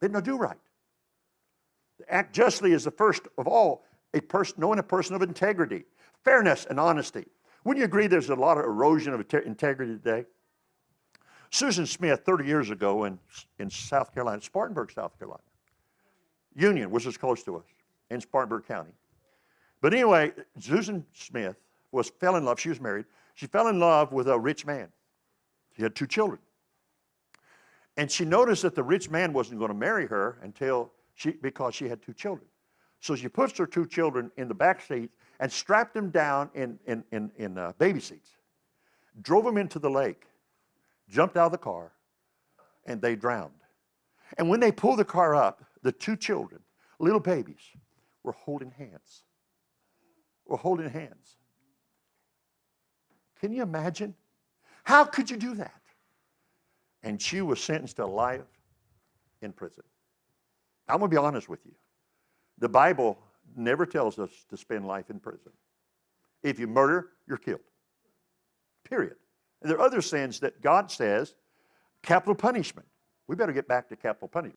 They did not do right. To act justly is the first of all, knowing a person of integrity, fairness, and honesty. Wouldn't you agree there's a lot of erosion of integrity today? Susan Smith, 30 years ago in South Carolina, Spartanburg, South Carolina. Union, which is close to us, in Spartanburg County. But anyway, Susan Smith fell in love. She was married. She fell in love with a rich man. She had 2 children. And she noticed that the rich man wasn't going to marry her because she had 2 children. So she puts her 2 children in the back seat and strapped them down in baby seats, drove them into the lake, jumped out of the car, and they drowned. And when they pulled the car up, the 2 children, little babies, were holding hands. Were holding hands. Can you imagine? How could you do that? And she was sentenced to life in prison. I'm going to be honest with you. The Bible never tells us to spend life in prison. If you murder, you're killed. Period. And there are other sins that God says, capital punishment. We better get back to capital punishment.